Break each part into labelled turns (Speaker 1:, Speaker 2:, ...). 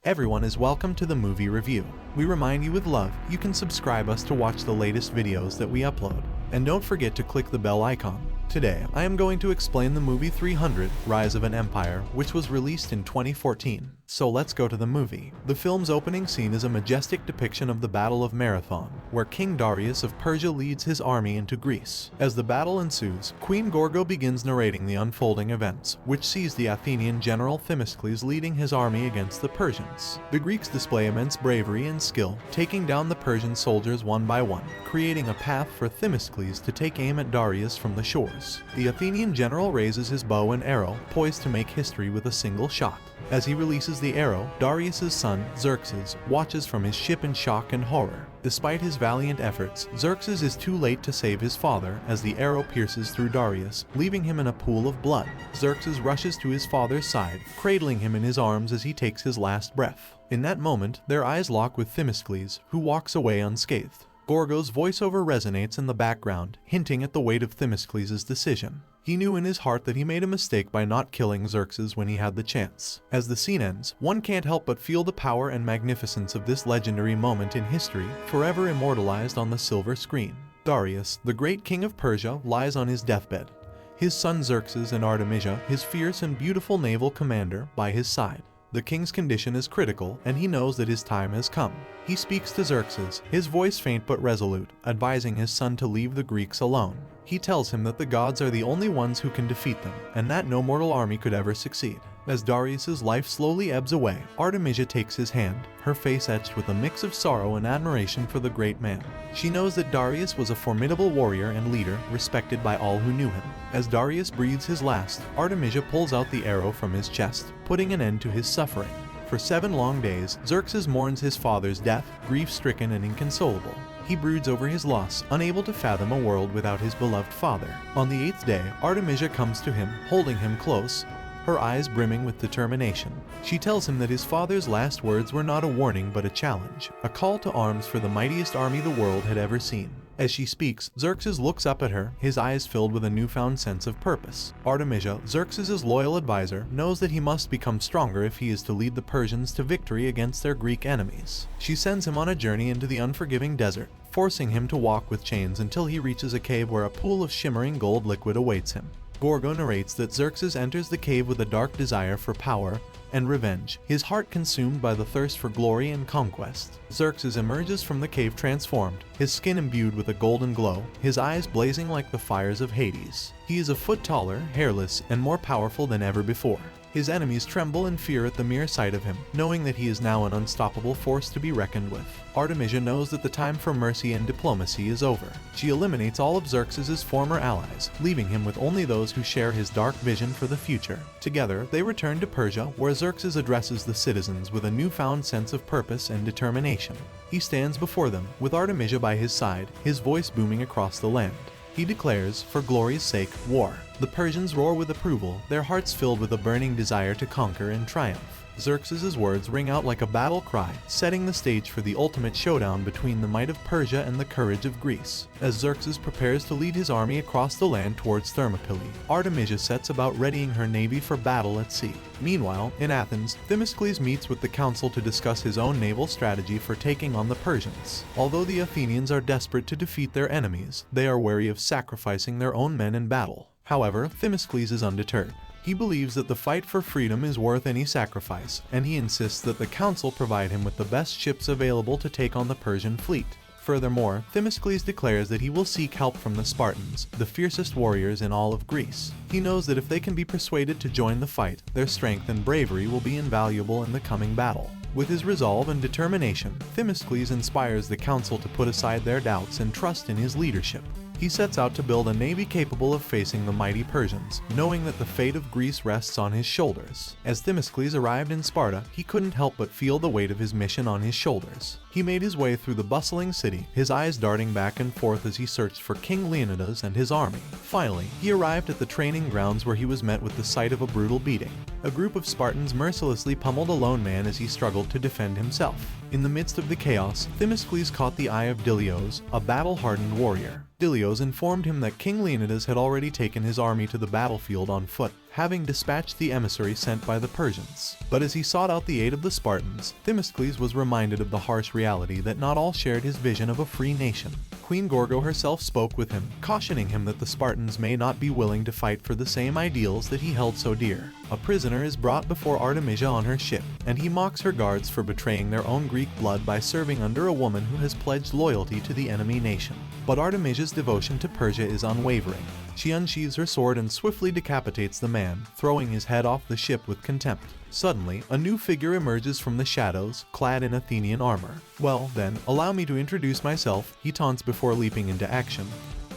Speaker 1: Everyone is welcome to the movie review. We remind you with love, you can subscribe us to watch the latest videos that we upload. And don't forget to click the bell icon. Today, I am going to explain the movie 300, Rise of an Empire, which was released in 2014. So let's go to the movie. The film's opening scene is a majestic depiction of the Battle of Marathon, where King Darius of Persia leads his army into Greece. As the battle ensues, Queen Gorgo begins narrating the unfolding events, which sees the Athenian general Themistocles leading his army against the Persians. The Greeks display immense bravery and skill, taking down the Persian soldiers one by one, creating a path for Themistocles to take aim at Darius from the shores. The Athenian general raises his bow and arrow, poised to make history with a single shot. As he releases the arrow, Darius's son, Xerxes, watches from his ship in shock and horror. Despite his valiant efforts, Xerxes is too late to save his father as the arrow pierces through Darius, leaving him in a pool of blood. Xerxes rushes to his father's side, cradling him in his arms as he takes his last breath. In that moment, their eyes lock with Themistocles, who walks away unscathed. Gorgo's voiceover resonates in the background, hinting at the weight of Themistocles' decision. He knew in his heart that he made a mistake by not killing Xerxes when he had the chance. As the scene ends, one can't help but feel the power and magnificence of this legendary moment in history, forever immortalized on the silver screen. Darius, the great king of Persia, lies on his deathbed. His son Xerxes and Artemisia, his fierce and beautiful naval commander, by his side. The king's condition is critical, and he knows that his time has come. He speaks to Xerxes, his voice faint but resolute, advising his son to leave the Greeks alone. He tells him that the gods are the only ones who can defeat them, and that no mortal army could ever succeed. As Darius's life slowly ebbs away, Artemisia takes his hand, her face etched with a mix of sorrow and admiration for the great man. She knows that Darius was a formidable warrior and leader, respected by all who knew him. As Darius breathes his last, Artemisia pulls out the arrow from his chest, putting an end to his suffering. For 7 long days, Xerxes mourns his father's death, grief-stricken and inconsolable. He broods over his loss, unable to fathom a world without his beloved father. On the 8th day, Artemisia comes to him, holding him close, her eyes brimming with determination. She tells him that his father's last words were not a warning but a challenge, a call to arms for the mightiest army the world had ever seen. As she speaks, Xerxes looks up at her, his eyes filled with a newfound sense of purpose. Artemisia, Xerxes' loyal advisor, knows that he must become stronger if he is to lead the Persians to victory against their Greek enemies. She sends him on a journey into the unforgiving desert, forcing him to walk with chains until he reaches a cave where a pool of shimmering gold liquid awaits him. Gorgo narrates that Xerxes enters the cave with a dark desire for power and revenge, his heart consumed by the thirst for glory and conquest. Xerxes emerges from the cave transformed, his skin imbued with a golden glow, his eyes blazing like the fires of Hades. He is a foot taller, hairless, and more powerful than ever before. His enemies tremble in fear at the mere sight of him, knowing that he is now an unstoppable force to be reckoned with. Artemisia knows that the time for mercy and diplomacy is over. She eliminates all of Xerxes' former allies, leaving him with only those who share his dark vision for the future. Together, they return to Persia, where Xerxes addresses the citizens with a newfound sense of purpose and determination. He stands before them, with Artemisia by his side, his voice booming across the land. He declares, for glory's sake, war. The Persians roar with approval, their hearts filled with a burning desire to conquer and triumph. Xerxes' words ring out like a battle cry, setting the stage for the ultimate showdown between the might of Persia and the courage of Greece. As Xerxes prepares to lead his army across the land towards Thermopylae, Artemisia sets about readying her navy for battle at sea. Meanwhile, in Athens, Themistocles meets with the council to discuss his own naval strategy for taking on the Persians. Although the Athenians are desperate to defeat their enemies, they are wary of sacrificing their own men in battle. However, Themistocles is undeterred. He believes that the fight for freedom is worth any sacrifice, and he insists that the council provide him with the best ships available to take on the Persian fleet. Furthermore, Themistocles declares that he will seek help from the Spartans, the fiercest warriors in all of Greece. He knows that if they can be persuaded to join the fight, their strength and bravery will be invaluable in the coming battle. With his resolve and determination, Themistocles inspires the council to put aside their doubts and trust in his leadership. He sets out to build a navy capable of facing the mighty Persians, knowing that the fate of Greece rests on his shoulders. As Themistocles arrived in Sparta, he couldn't help but feel the weight of his mission on his shoulders. He made his way through the bustling city, his eyes darting back and forth as he searched for King Leonidas and his army. Finally, he arrived at the training grounds where he was met with the sight of a brutal beating. A group of Spartans mercilessly pummeled a lone man as he struggled to defend himself. In the midst of the chaos, Themistocles caught the eye of Dilios, a battle-hardened warrior. Dilios informed him that King Leonidas had already taken his army to the battlefield on foot, having dispatched the emissary sent by the Persians. But as he sought out the aid of the Spartans, Themistocles was reminded of the harsh reality that not all shared his vision of a free nation. Queen Gorgo herself spoke with him, cautioning him that the Spartans may not be willing to fight for the same ideals that he held so dear. A prisoner is brought before Artemisia on her ship, and he mocks her guards for betraying their own Greek blood by serving under a woman who has pledged loyalty to the enemy nation. But Artemisia's devotion to Persia is unwavering. She unsheathes her sword and swiftly decapitates the man, throwing his head off the ship with contempt. Suddenly, a new figure emerges from the shadows, clad in Athenian armor. "Well, then, allow me to introduce myself," he taunts before leaping into action,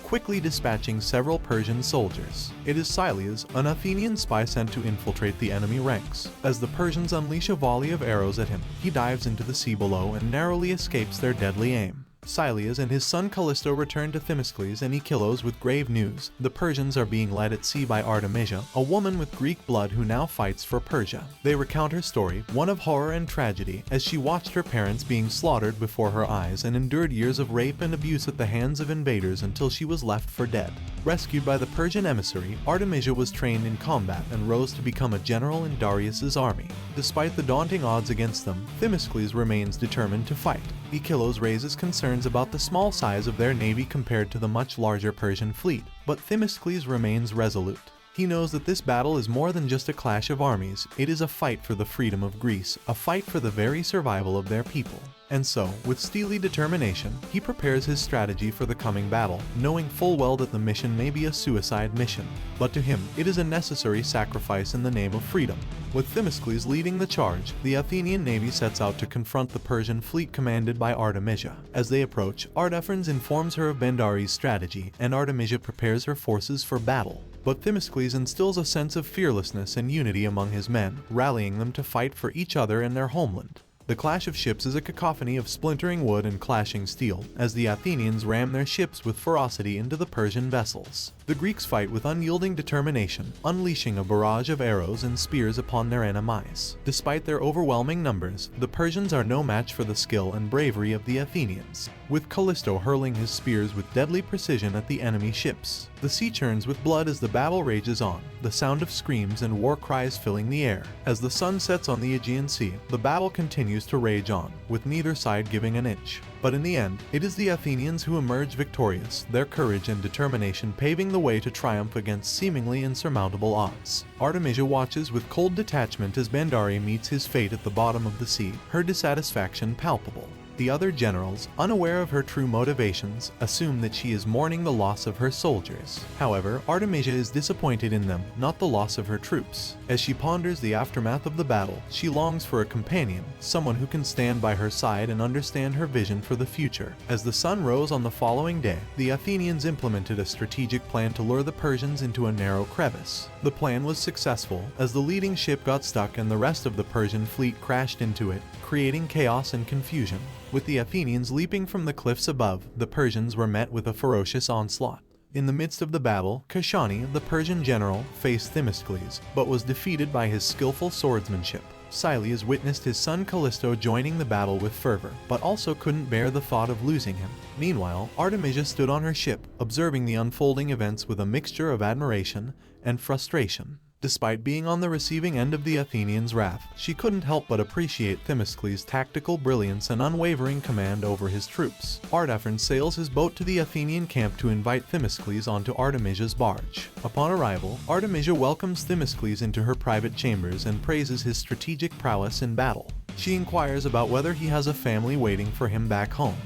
Speaker 1: quickly dispatching several Persian soldiers. It is Silius, an Athenian spy sent to infiltrate the enemy ranks. As the Persians unleash a volley of arrows at him, he dives into the sea below and narrowly escapes their deadly aim. Silius and his son Callisto return to Themistocles and Ikilos with grave news. The Persians are being led at sea by Artemisia, a woman with Greek blood who now fights for Persia. They recount her story, one of horror and tragedy, as she watched her parents being slaughtered before her eyes and endured years of rape and abuse at the hands of invaders until she was left for dead. Rescued by the Persian emissary, Artemisia was trained in combat and rose to become a general in Darius's army. Despite the daunting odds against them, Themistocles remains determined to fight. Ikilos raises concerns about the small size of their navy compared to the much larger Persian fleet, but Themistocles remains resolute. He knows that this battle is more than just a clash of armies, it is a fight for the freedom of Greece, a fight for the very survival of their people. And so, with steely determination, he prepares his strategy for the coming battle, knowing full well that the mission may be a suicide mission. But to him, it is a necessary sacrifice in the name of freedom. With Themistocles leading the charge, the Athenian navy sets out to confront the Persian fleet commanded by Artemisia. As they approach, Artaphons informs her of Bendari's strategy, and Artemisia prepares her forces for battle. But Themistocles instills a sense of fearlessness and unity among his men, rallying them to fight for each other and their homeland. The clash of ships is a cacophony of splintering wood and clashing steel, as the Athenians ram their ships with ferocity into the Persian vessels. The Greeks fight with unyielding determination, unleashing a barrage of arrows and spears upon their enemies. Despite their overwhelming numbers, the Persians are no match for the skill and bravery of the Athenians, with Callisto hurling his spears with deadly precision at the enemy ships. The sea churns with blood as the battle rages on, the sound of screams and war cries filling the air. As the sun sets on the Aegean Sea, the battle continues to rage on, with neither side giving an inch. But in the end, it is the Athenians who emerge victorious, their courage and determination paving the way to triumph against seemingly insurmountable odds. Artemisia watches with cold detachment as Bendari meets his fate at the bottom of the sea, her dissatisfaction palpable. The other generals, unaware of her true motivations, assume that she is mourning the loss of her soldiers. However, Artemisia is disappointed in them, not the loss of her troops. As she ponders the aftermath of the battle, she longs for a companion, someone who can stand by her side and understand her vision for the future. As the sun rose on the following day, the Athenians implemented a strategic plan to lure the Persians into a narrow crevice. The plan was successful, as the leading ship got stuck and the rest of the Persian fleet crashed into it, creating chaos and confusion. With the Athenians leaping from the cliffs above, the Persians were met with a ferocious onslaught. In the midst of the battle, Kashani, the Persian general, faced Themistocles, but was defeated by his skillful swordsmanship. Silius witnessed his son Callisto joining the battle with fervor, but also couldn't bear the thought of losing him. Meanwhile, Artemisia stood on her ship, observing the unfolding events with a mixture of admiration and frustration. Despite being on the receiving end of the Athenians' wrath, she couldn't help but appreciate Themistocles' tactical brilliance and unwavering command over his troops. Artaphon sails his boat to the Athenian camp to invite Themistocles onto Artemisia's barge. Upon arrival, Artemisia welcomes Themistocles into her private chambers and praises his strategic prowess in battle. She inquires about whether he has a family waiting for him back home,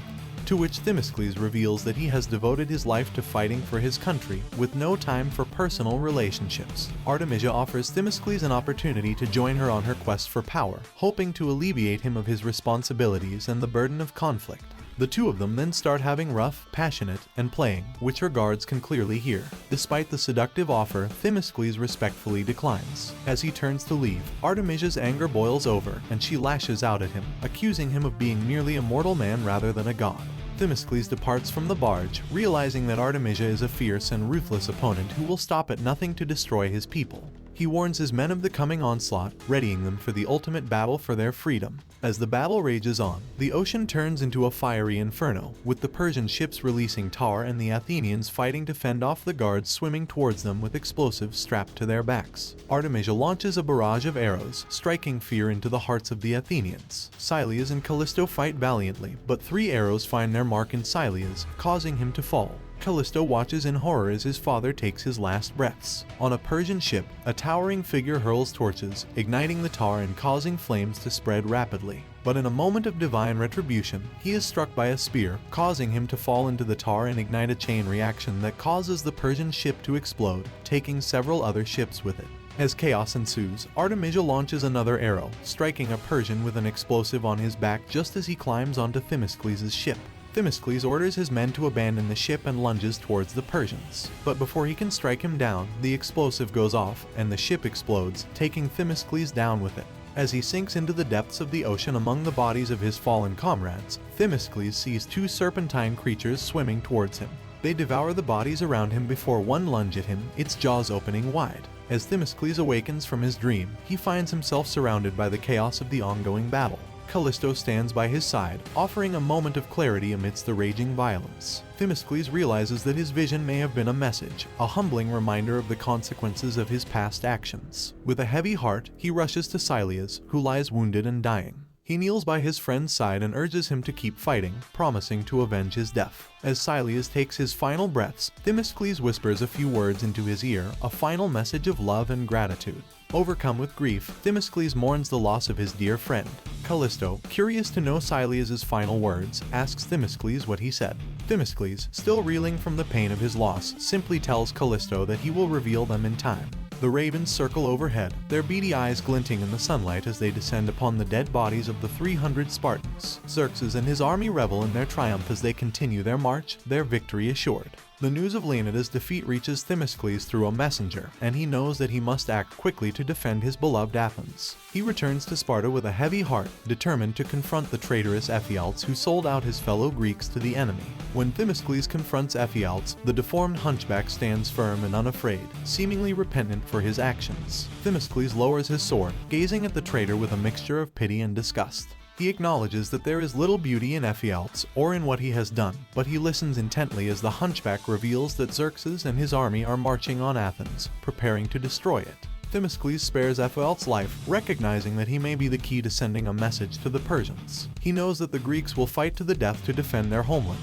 Speaker 1: to which Themistocles reveals that he has devoted his life to fighting for his country, with no time for personal relationships. Artemisia offers Themistocles an opportunity to join her on her quest for power, hoping to alleviate him of his responsibilities and the burden of conflict. The two of them then start having rough, passionate, and playing, which her guards can clearly hear. Despite the seductive offer, Themistocles respectfully declines. As he turns to leave, Artemisia's anger boils over, and she lashes out at him, accusing him of being merely a mortal man rather than a god. Themistocles departs from the barge, realizing that Artemisia is a fierce and ruthless opponent who will stop at nothing to destroy his people. He warns his men of the coming onslaught, readying them for the ultimate battle for their freedom. As the battle rages on, the ocean turns into a fiery inferno, with the Persian ships releasing tar and the Athenians fighting to fend off the guards swimming towards them with explosives strapped to their backs. Artemisia launches a barrage of arrows, striking fear into the hearts of the Athenians. Silius and Callisto fight valiantly, but 3 arrows find their mark in Silius, causing him to fall. Callisto watches in horror as his father takes his last breaths. On a Persian ship, a towering figure hurls torches, igniting the tar and causing flames to spread rapidly. But in a moment of divine retribution, he is struck by a spear, causing him to fall into the tar and ignite a chain reaction that causes the Persian ship to explode, taking several other ships with it. As chaos ensues, Artemisia launches another arrow, striking a Persian with an explosive on his back just as he climbs onto Themistocles' ship. Themistocles orders his men to abandon the ship and lunges towards the Persians. But before he can strike him down, the explosive goes off and the ship explodes, taking Themistocles down with it. As he sinks into the depths of the ocean among the bodies of his fallen comrades, Themistocles sees 2 serpentine creatures swimming towards him. They devour the bodies around him before one lunge at him, its jaws opening wide. As Themistocles awakens from his dream, he finds himself surrounded by the chaos of the ongoing battle. Callisto stands by his side, offering a moment of clarity amidst the raging violence. Themistocles realizes that his vision may have been a message, a humbling reminder of the consequences of his past actions. With a heavy heart, he rushes to Silius, who lies wounded and dying. He kneels by his friend's side and urges him to keep fighting, promising to avenge his death. As Silius takes his final breaths, Themistocles whispers a few words into his ear, a final message of love and gratitude. Overcome with grief, Themistocles mourns the loss of his dear friend. Callisto, curious to know Silius's final words, asks Themistocles what he said. Themistocles, still reeling from the pain of his loss, simply tells Callisto that he will reveal them in time. The ravens circle overhead, their beady eyes glinting in the sunlight as they descend upon the dead bodies of the 300 Spartans. Xerxes and his army revel in their triumph as they continue their march, their victory assured. The news of Leonidas' defeat reaches Themistocles through a messenger, and he knows that he must act quickly to defend his beloved Athens. He returns to Sparta with a heavy heart, determined to confront the traitorous Ephialtes who sold out his fellow Greeks to the enemy. When Themistocles confronts Ephialtes, the deformed hunchback stands firm and unafraid, seemingly repentant for his actions. Themistocles lowers his sword, gazing at the traitor with a mixture of pity and disgust. He acknowledges that there is little beauty in Ephialtes or in what he has done, but he listens intently as the hunchback reveals that Xerxes and his army are marching on Athens, preparing to destroy it. Themistocles spares Ephialtes' life, recognizing that he may be the key to sending a message to the Persians. He knows that the Greeks will fight to the death to defend their homeland,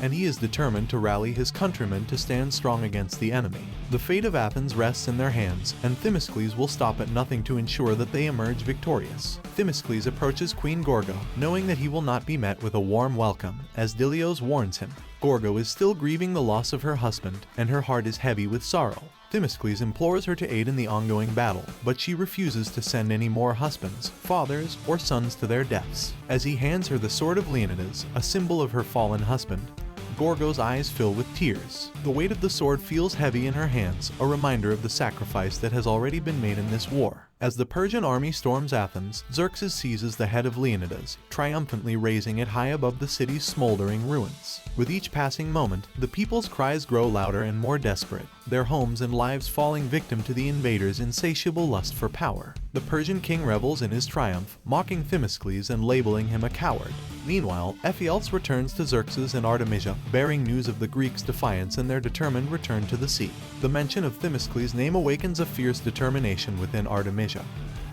Speaker 1: and he is determined to rally his countrymen to stand strong against the enemy. The fate of Athens rests in their hands, and Themistocles will stop at nothing to ensure that they emerge victorious. Themistocles approaches Queen Gorgo, knowing that he will not be met with a warm welcome, as Dilios warns him. Gorgo is still grieving the loss of her husband, and her heart is heavy with sorrow. Themistocles implores her to aid in the ongoing battle, but she refuses to send any more husbands, fathers, or sons to their deaths. As he hands her the sword of Leonidas, a symbol of her fallen husband, Gorgo's eyes fill with tears. The weight of the sword feels heavy in her hands, a reminder of the sacrifice that has already been made in this war. As the Persian army storms Athens, Xerxes seizes the head of Leonidas, triumphantly raising it high above the city's smoldering ruins. With each passing moment, the people's cries grow louder and more desperate, their homes and lives falling victim to the invaders' insatiable lust for power. The Persian king revels in his triumph, mocking Themistocles and labeling him a coward. Meanwhile, Ephialtes returns to Xerxes and Artemisia, bearing news of the Greeks' defiance and their determined return to the sea. The mention of Themistocles' name awakens a fierce determination within Artemisia,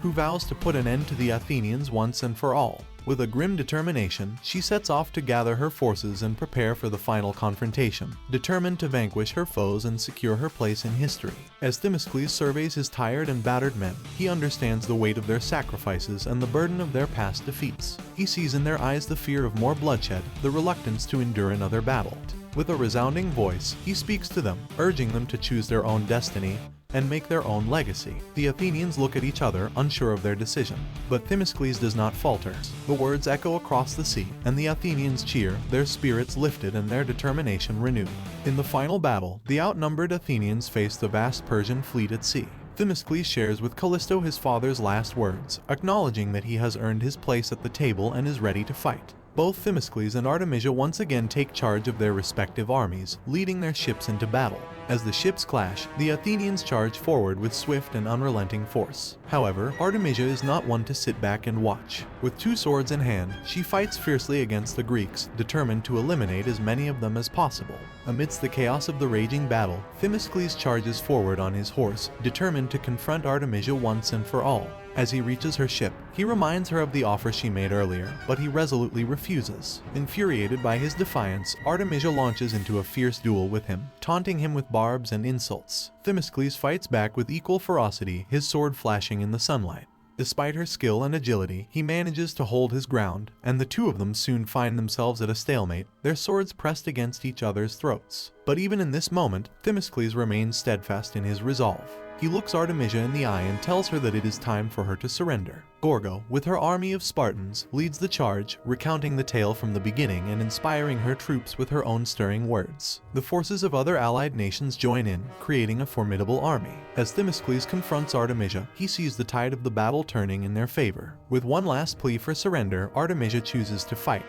Speaker 1: who vows to put an end to the Athenians once and for all. With a grim determination, she sets off to gather her forces and prepare for the final confrontation, determined to vanquish her foes and secure her place in history. As Themistocles surveys his tired and battered men, he understands the weight of their sacrifices and the burden of their past defeats. He sees in their eyes the fear of more bloodshed, the reluctance to endure another battle. With a resounding voice, he speaks to them, urging them to choose their own destiny and make their own legacy. The Athenians look at each other, unsure of their decision. But Themistocles does not falter. The words echo across the sea, and the Athenians cheer, their spirits lifted and their determination renewed. In the final battle, the outnumbered Athenians face the vast Persian fleet at sea. Themistocles shares with Callisto his father's last words, acknowledging that he has earned his place at the table and is ready to fight. Both Themistocles and Artemisia once again take charge of their respective armies, leading their ships into battle. As the ships clash, the Athenians charge forward with swift and unrelenting force. However, Artemisia is not one to sit back and watch. With 2 swords in hand, she fights fiercely against the Greeks, determined to eliminate as many of them as possible. Amidst the chaos of the raging battle, Themistocles charges forward on his horse, determined to confront Artemisia once and for all. As he reaches her ship, he reminds her of the offer she made earlier, but he resolutely refuses. Infuriated by his defiance, Artemisia launches into a fierce duel with him, taunting him with barbs and insults. Themistocles fights back with equal ferocity, his sword flashing in the sunlight. Despite her skill and agility, he manages to hold his ground, and the 2 of them soon find themselves at a stalemate, their swords pressed against each other's throats. But even in this moment, Themistocles remains steadfast in his resolve. He looks Artemisia in the eye and tells her that it is time for her to surrender. Gorgo, with her army of Spartans, leads the charge, recounting the tale from the beginning and inspiring her troops with her own stirring words. The forces of other allied nations join in, creating a formidable army. As Themistocles confronts Artemisia, he sees the tide of the battle turning in their favor. With one last plea for surrender, Artemisia chooses to fight.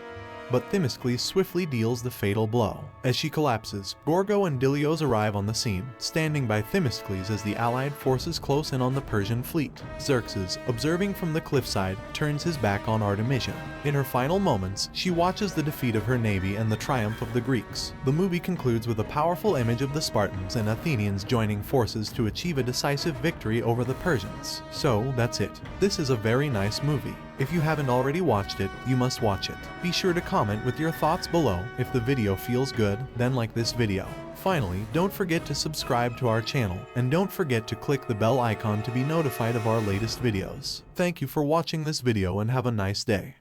Speaker 1: But Themistocles swiftly deals the fatal blow. As she collapses, Gorgo and Dilios arrive on the scene, standing by Themistocles as the allied forces close in on the Persian fleet. Xerxes, observing from the cliffside, turns his back on Artemisia. In her final moments, she watches the defeat of her navy and the triumph of the Greeks. The movie concludes with a powerful image of the Spartans and Athenians joining forces to achieve a decisive victory over the Persians. So, that's it. This is a very nice movie. If you haven't already watched it, you must watch it. Be sure to comment with your thoughts below. If the video feels good, then like this video. Finally, don't forget to subscribe to our channel, and don't forget to click the bell icon to be notified of our latest videos. Thank you for watching this video and have a nice day.